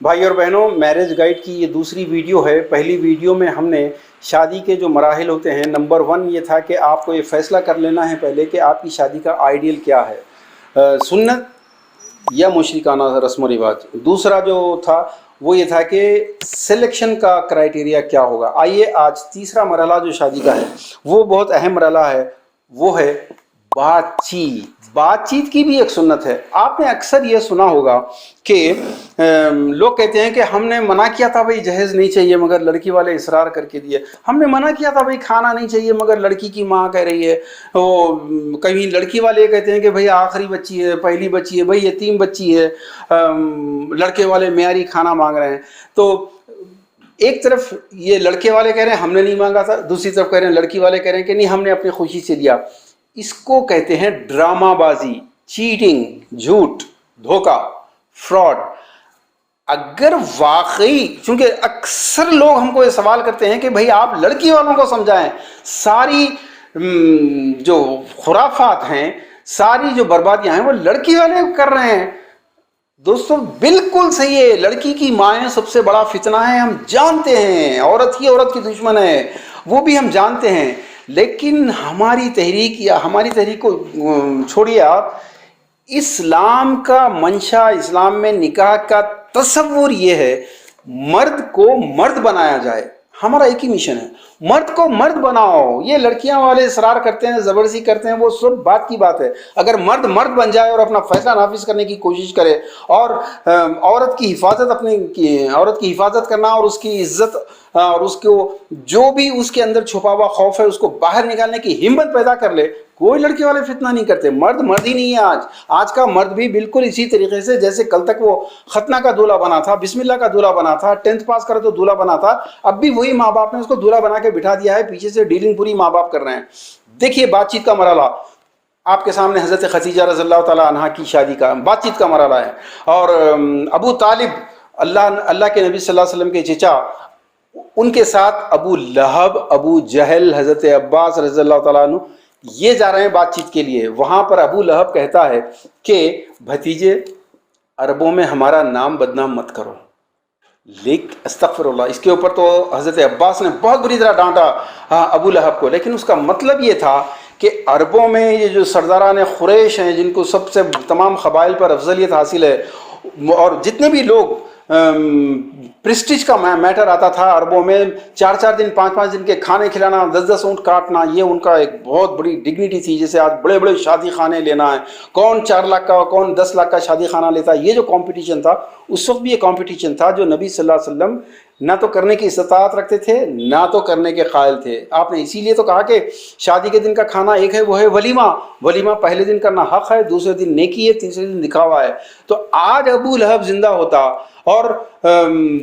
بھائی اور بہنوں، میرج گائیڈ کی یہ دوسری ویڈیو ہے۔ پہلی ویڈیو میں ہم نے شادی کے جو مراحل ہوتے ہیں، نمبر 1 یہ تھا کہ آپ کو یہ فیصلہ کر لینا ہے پہلے کہ آپ کی شادی کا آئیڈیل کیا ہے، سنت یا مشرکانہ رسم و رواج۔ دوسرا جو تھا وہ یہ تھا کہ سلیکشن کا کرائیٹیریا کیا ہوگا۔ آئیے آج تیسرا مرحلہ جو شادی کا ہے وہ بہت اہم مرحلہ ہے، وہ ہے بات چیت۔ بات چیت کی بھی ایک سنت ہے۔ آپ نے اکثر یہ سنا ہوگا کہ لوگ کہتے ہیں کہ ہم نے منع کیا تھا بھائی جہیز نہیں چاہیے مگر لڑکی والے اصرار کر کے دیے، ہم نے منع کیا تھا بھائی کھانا نہیں چاہیے مگر لڑکی کی ماں کہہ رہی ہے، وہ کہیں لڑکی والے کہتے ہیں کہ بھائی آخری بچی ہے، پہلی بچی ہے، بھائی یتیم بچی ہے، لڑکے والے معیاری کھانا مانگ رہے ہیں۔ تو ایک طرف یہ لڑکے والے کہہ رہے ہیں ہم نے نہیں مانگا تھا، دوسری طرف کہہ رہے ہیں لڑکی والے کہہ رہے ہیں کہ نہیں ہم نے اپنی خوشی سے دیا۔ اس کو کہتے ہیں ڈرامہ بازی، چیٹنگ، جھوٹ، دھوکہ، فراڈ۔ اگر واقعی، چونکہ اکثر لوگ ہم کو یہ سوال کرتے ہیں کہ بھائی آپ لڑکی والوں کو سمجھائیں، ساری جو خرافات ہیں، ساری جو بربادیاں ہیں وہ لڑکی والے کر رہے ہیں۔ دوستو بالکل صحیح ہے، لڑکی کی مائیں سب سے بڑا فتنہ ہے، ہم جانتے ہیں، عورت ہی عورت کی دشمن ہے، وہ بھی ہم جانتے ہیں۔ لیکن ہماری تحریک کو چھوڑیے آپ، اسلام کا منشا، اسلام میں نکاح کا تصور یہ ہے مرد کو مرد بنایا جائے۔ ہمارا ایک ہی مشن ہے، مرد کو مرد بناؤ۔ یہ لڑکیاں والے اصرار کرتے ہیں، زبردستی کرتے ہیں، وہ سب بات کی بات ہے۔ اگر مرد مرد بن جائے اور اپنا فیصلہ نافذ کرنے کی کوشش کرے اور عورت کی حفاظت کرنا اور اس کی عزت اور اس کو جو بھی اس کے اندر چھپا ہوا خوف ہے اس کو باہر نکالنے کی ہمت پیدا کر لے، کوئی لڑکے والے فتنہ نہیں کرتے۔ مرد مرد ہی نہیں ہے آج کا مرد بھی بالکل اسی طریقے سے جیسے کل تک وہ ختنہ کا دولہا بنا تھا، بسم اللہ کا دولہا بنا تھا، 10th پاس کرے تو دولہا بنا تھا، اب بھی وہی ماں باپ نے اس کو دولہا بنا کے بٹھا دیا ہے، پیچھے سے ڈیلنگ پوری ماں باپ کر رہے ہیں۔ دیکھیے بات چیت کا مرحلہ آپ کے سامنے حضرت خدیجہ رضی اللہ تعالیٰ عنہا کی شادی کا بات چیت کا مرحلہ ہے، اور ابو طالب اللہ کے نبی صلی اللہ علیہ وسلم کے چچا، ان کے ساتھ ابو لہب، ابو جہل، حضرت عباس رضی اللہ تعالیٰ عنہ یہ جا رہے ہیں بات چیت کے لیے۔ وہاں پر ابو لہب کہتا ہے کہ بھتیجے عربوں میں ہمارا نام بدنام مت کرو، لیکن استغفر اللہ، اس کے اوپر تو حضرت عباس نے بہت بری طرح ڈانٹا ابو لہب کو، لیکن اس کا مطلب یہ تھا کہ عربوں میں یہ جو سرداران قریش ہیں جن کو سب سے تمام قبائل پر افضلیت حاصل ہے، اور جتنے بھی لوگ پریسٹیج کا میٹر آتا تھا عربوں میں، 4 دن 5 دن کے کھانے کھلانا، 10 اونٹ کاٹنا، یہ ان کا ایک بہت بڑی ڈگنیٹی تھی۔ جیسے آج بڑے بڑے شادی خانے لینا ہے، کون 4 لاکھ کا کون 10 لاکھ کا شادی خانہ لیتا ہے، یہ جو کمپٹیشن تھا اس وقت بھی یہ کمپٹیشن تھا جو نبی صلی اللہ علیہ وسلم نہ تو کرنے کی استطاعت رکھتے تھے نہ تو کرنے کے قائل تھے۔ آپ نے اسی لیے تو کہا کہ شادی کے دن کا کھانا ایک ہے، وہ ہے ولیمہ۔ ولیمہ پہلے دن کرنا حق ہے، دوسرے دن نیکی ہے، تیسرے دن دکھاوا ہے۔ تو آج ابو لہب زندہ ہوتا اور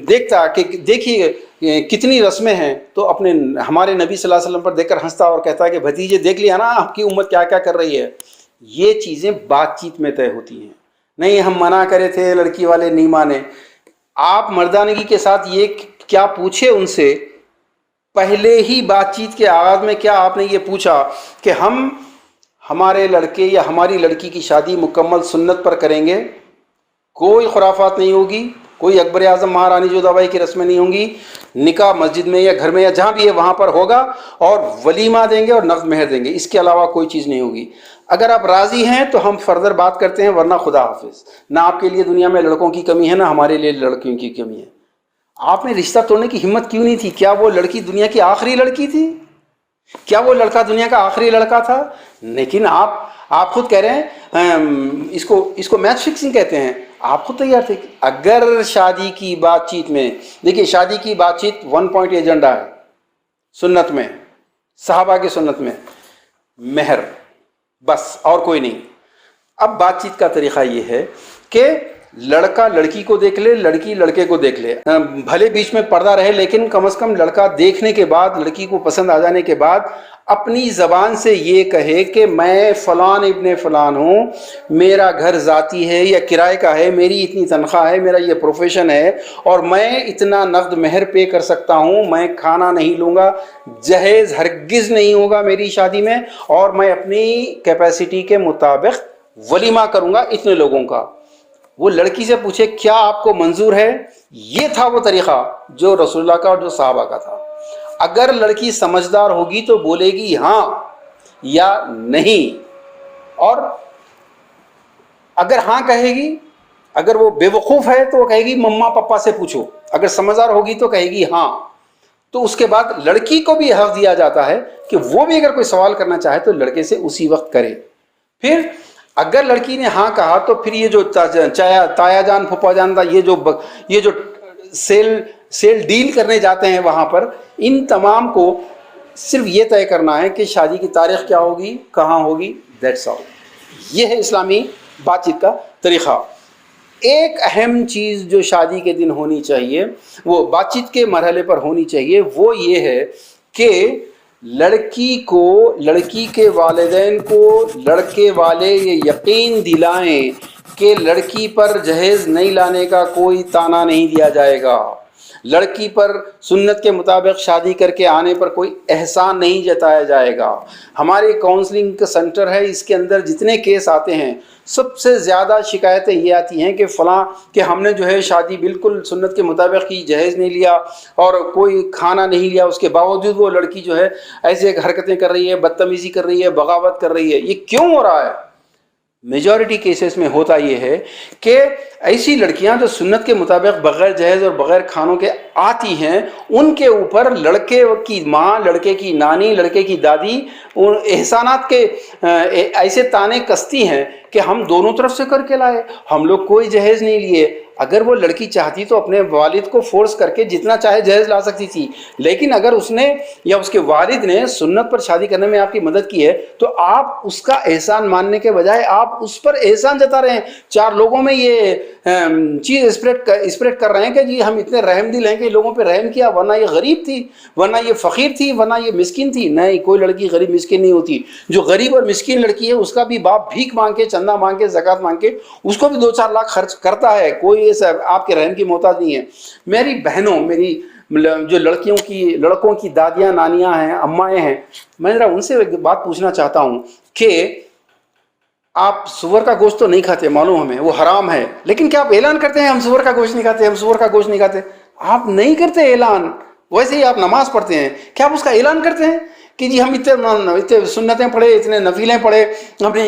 دیکھتا کہ دیکھیے کتنی رسمیں ہیں، تو ہمارے نبی صلی اللہ علیہ وسلم پر دیکھ کر ہنستا اور کہتا ہے کہ بھتیجے دیکھ لیا نا آپ کی امت کیا کیا کر رہی ہے۔ یہ چیزیں بات چیت میں طے ہوتی ہیں، نہیں ہم منع کرے تھے لڑکی والے نہیں مانے۔ آپ مردانگی کے ساتھ یہ کیا پوچھے ان سے پہلے ہی بات چیت کے آغاز میں، کیا آپ نے یہ پوچھا کہ ہمارے لڑکے یا ہماری لڑکی کی شادی مکمل سنت پر کریں گے، کوئی خرافات نہیں ہوگی، کوئی اکبر اعظم مہارانی جودابائی کی رسمیں نہیں ہوں گی، نکاح مسجد میں یا گھر میں یا جہاں بھی ہے وہاں پر ہوگا، اور ولیمہ دیں گے اور نقد مہر دیں گے، اس کے علاوہ کوئی چیز نہیں ہوگی۔ اگر آپ راضی ہیں تو ہم فردر بات کرتے ہیں، ورنہ خدا حافظ۔ نہ آپ کے لیے دنیا میں لڑکوں کی کمی ہے نہ ہمارے لیے لڑکیوں کی کمی ہے۔ آپ نے رشتہ توڑنے کی ہمت کیوں نہیں تھی؟ کیا وہ لڑکی دنیا کی آخری لڑکی تھی؟ کیا وہ لڑکا دنیا کا آخری لڑکا تھا؟ لیکن آپ خود کہہ رہے ہیں اس کو میچ فکسنگ کہتے ہیں۔ آپ خود تیار تھے اگر شادی کی بات چیت میں، دیکھیے شادی کی بات چیت 1 پوائنٹ ایجنڈا ہے سنت میں، صحابہ کی سنت میں، مہر، بس اور کوئی نہیں۔ اب بات چیت کا طریقہ یہ ہے کہ لڑکا لڑکی کو دیکھ لے، لڑکی لڑکے کو دیکھ لے، بھلے بیچ میں پردہ رہے لیکن کم از کم لڑکا دیکھنے کے بعد، لڑکی کو پسند آ جانے کے بعد اپنی زبان سے یہ کہے کہ میں فلان ابن فلان ہوں، میرا گھر ذاتی ہے یا کرائے کا ہے، میری اتنی تنخواہ ہے، میرا یہ پروفیشن ہے، اور میں اتنا نقد مہر پے کر سکتا ہوں، میں کھانا نہیں لوں گا، جہیز ہرگز نہیں ہوگا میری شادی میں، اور میں اپنی کیپیسٹی کے مطابق ولیمہ کروں گا اتنے لوگوں کا۔ وہ لڑکی سے پوچھے کیا آپ کو منظور ہے؟ یہ تھا وہ طریقہ جو رسول اللہ کا اور جو صحابہ کا تھا. اگر لڑکی سمجھدار ہوگی تو بولے گی ہاں یا نہیں، اور اگر ہاں کہے گی، اگر وہ بے وقوف ہے تو وہ کہے گی مما پپا سے پوچھو، اگر سمجھدار ہوگی تو کہے گی ہاں. تو اس کے بعد لڑکی کو بھی حق دیا جاتا ہے کہ وہ بھی اگر کوئی سوال کرنا چاہے تو لڑکے سے اسی وقت کرے. پھر اگر لڑکی نے ہاں کہا تو پھر یہ جو تایا جان پھپھا جان تھا، یہ جو سیل ڈیل کرنے جاتے ہیں وہاں پر، ان تمام کو صرف یہ طے کرنا ہے کہ شادی کی تاریخ کیا ہوگی، کہاں ہوگی، دیٹس آل. یہ ہے اسلامی بات چیت کا طریقہ. ایک اہم چیز جو شادی کے دن ہونی چاہیے، وہ بات چیت کے مرحلے پر ہونی چاہیے، وہ یہ ہے کہ لڑکی کے والدین کو لڑکے والے یہ یقین دلائیں کہ لڑکی پر جہیز نہیں لانے کا کوئی طعنہ نہیں دیا جائے گا، لڑکی پر سنت کے مطابق شادی کر کے آنے پر کوئی احسان نہیں جتایا جائے گا. ہمارے کاؤنسلنگ کا سینٹر ہے، اس کے اندر جتنے کیس آتے ہیں سب سے زیادہ شکایتیں یہ آتی ہیں کہ فلاں کہ ہم نے جو ہے شادی بالکل سنت کے مطابق کی، جہیز نہیں لیا اور کوئی کھانا نہیں لیا، اس کے باوجود وہ لڑکی جو ہے ایسے حرکتیں کر رہی ہے، بدتمیزی کر رہی ہے، بغاوت کر رہی ہے. یہ کیوں ہو رہا ہے؟ میجورٹی کیسز میں ہوتا یہ ہے کہ ایسی لڑکیاں جو سنت کے مطابق بغیر جہیز اور بغیر کھانوں کے آتی ہیں، ان کے اوپر لڑکے کی ماں، لڑکے کی نانی، لڑکے کی دادی ان احسانات کے ایسے تانے کستی ہیں کہ ہم دونوں طرف سے کر کے لائے، ہم لوگ کوئی جہیز نہیں لیے. اگر وہ لڑکی چاہتی تو اپنے والد کو فورس کر کے جتنا چاہے جہیز لا سکتی تھی، لیکن اگر اس نے یا اس کے والد نے سنت پر شادی کرنے میں آپ کی مدد کی ہے تو آپ اس کا احسان ماننے کے بجائے آپ اس پر احسان جتا رہے ہیں. 4 لوگوں میں یہ چیز اسپریڈ کر رہے ہیں کہ جی ہم اتنے رحم دل ہیں کہ لوگوں پہ رحم کیا، ورنہ یہ غریب تھی، ورنہ یہ فقیر تھی، ورنہ یہ مسکین تھی. نہیں، کوئی لڑکی غریب مسکین نہیں ہوتی. جو غریب اور مسکین لڑکی ہے اس کا بھی باپ بھیک مانگ کے، چندہ مانگ کے، زکوٰۃ مانگ کے اس کو بھی 2-4 لاکھ خرچ کرتا ہے. کوئی آپ کے رحم کی محتاج نہیں ہے. میری بہنوں، میری جو لڑکوں کی دادیاں، نانیاں ہیں، امائیں ہیں، میں ذرا ان سے ایک بات پوچھنا چاہتا ہوں کہ آپ سور کا گوشت تو نہیں کھاتے، معلوم ہمیں وہ حرام ہے، لیکن کیا آپ اعلان کرتے ہیں ہم سور کا گوشت نہیں کھاتے، ہم سور کا گوشت نہیں کھاتے؟ آپ نہیں کرتے اعلان. ویسے ہی آپ نماز پڑھتے ہیں، کیا آپ اس کا اعلان کرتے ہیں کہ جی ہم اتنے سنتیں پڑھے، اتنے نفلیں پڑھے، ہم نے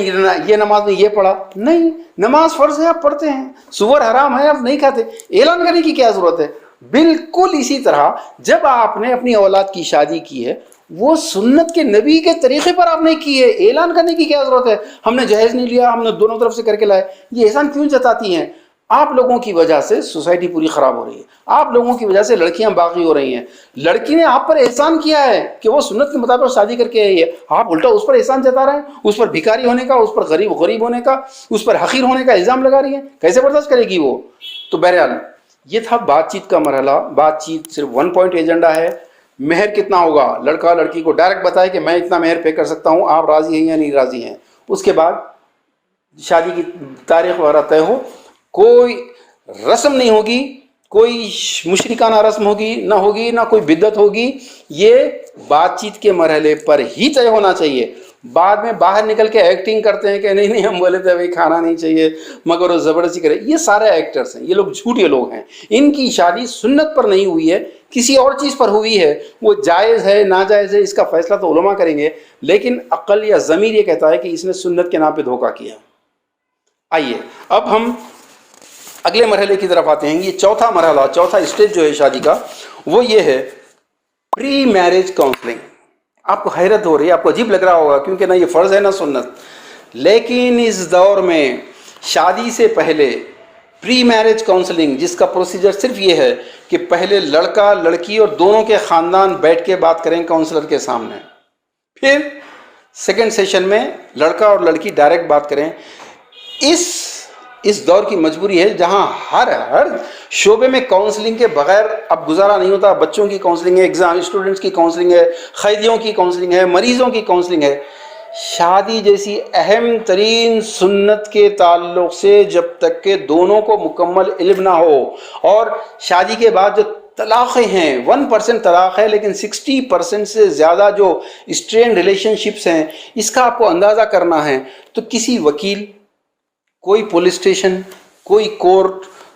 یہ نماز میں یہ پڑھا؟ نہیں، نماز فرض ہے، آپ پڑھتے ہیں. سور حرام ہے، آپ نہیں کھاتے. اعلان کرنے کی کیا ضرورت ہے؟ بالکل اسی طرح جب آپ نے اپنی اولاد کی شادی کی ہے، وہ سنت کے نبی کے طریقے پر آپ نے کی ہے، اعلان کرنے کی کیا ضرورت ہے؟ ہم نے جہیز نہیں لیا، ہم نے دونوں طرف سے کر کے لائے. یہ احسان کیوں جتاتی ہیں؟ آپ لوگوں کی وجہ سے سوسائٹی پوری خراب ہو رہی ہے، آپ لوگوں کی وجہ سے لڑکیاں باغی ہو رہی ہیں. لڑکی نے آپ پر احسان کیا ہے کہ وہ سنت کے مطابق شادی کر کے آئی ہے، آپ الٹا اس پر احسان جتا رہے ہیں، اس پر بھکاری ہونے کا، اس پر غریب ہونے کا، اس پر حقیر ہونے کا الزام لگا رہی ہیں. کیسے برداشت کرے گی وہ؟ تو بہرحال یہ تھا بات چیت کا مرحلہ. بات چیت صرف 1 پوائنٹ ایجنڈا ہے. مہر کتنا ہوگا، لڑکا لڑکی کو ڈائریکٹ بتائے کہ میں اتنا مہر پے کر سکتا ہوں، آپ راضی ہیں یا نہیں راضی ہیں. اس کے بعد شادی کی تاریخ وغیرہ طے ہو. کوئی رسم نہیں ہوگی، کوئی مشرکانہ رسم ہوگی نہ کوئی بدعت ہوگی. یہ بات چیت کے مرحلے پر ہی طے ہونا چاہیے. بعد میں باہر نکل کے ایکٹنگ کرتے ہیں کہ نہیں ہم بولے تھے بھائی کھانا نہیں چاہیے مگر وہ زبردستی کرے. یہ سارے ایکٹرز ہیں، یہ لوگ جھوٹے لوگ ہیں. ان کی شادی سنت پر نہیں ہوئی ہے، کسی اور چیز پر ہوئی ہے. وہ جائز ہے ناجائز ہے اس کا فیصلہ تو علماء کریں گے، لیکن عقل یا ضمیر یہ کہتا ہے کہ اس نے سنت کے نام پہ دھوکہ کیا. آئیے اب ہم اگلے مرحلے کی طرف آتے ہیں. یہ چوتھا مرحلہ، چوتھا اسٹیج جو ہے شادی کا، وہ یہ ہے پری میرج کاؤنسلنگ. آپ کو حیرت ہو رہی ہے، آپ کو عجیب لگ رہا ہوگا کیونکہ نہ یہ فرض ہے نہ سنت، لیکن اس دور میں شادی سے پہلے پری میرج کاؤنسلنگ، جس کا پروسیجر صرف یہ ہے کہ پہلے لڑکا لڑکی اور دونوں کے خاندان بیٹھ کے بات کریں کاؤنسلر کے سامنے، پھر سیکنڈ سیشن میں لڑکا اور لڑکی ڈائریکٹ بات کریں. اس دور کی مجبوری ہے جہاں ہر شعبے میں کاؤنسلنگ کے بغیر اب گزارا نہیں ہوتا. بچوں کی کاؤنسلنگ ہے، ایگزام اسٹوڈنٹس کی کاؤنسلنگ ہے، قیدیوں کی کاؤنسلنگ ہے، مریضوں کی کاؤنسلنگ ہے. شادی جیسی اہم ترین سنت کے تعلق سے جب تک کہ دونوں کو مکمل علم نہ ہو، اور شادی کے بعد جو طلاقیں ہیں 1% طلاق ہے، لیکن 60% سے زیادہ جو اسٹرین ریلیشن شپس ہیں، اس کا آپ کو اندازہ کرنا ہے تو کسی وکیل، کوئی پولیس اسٹیشن، کوئی کورٹ،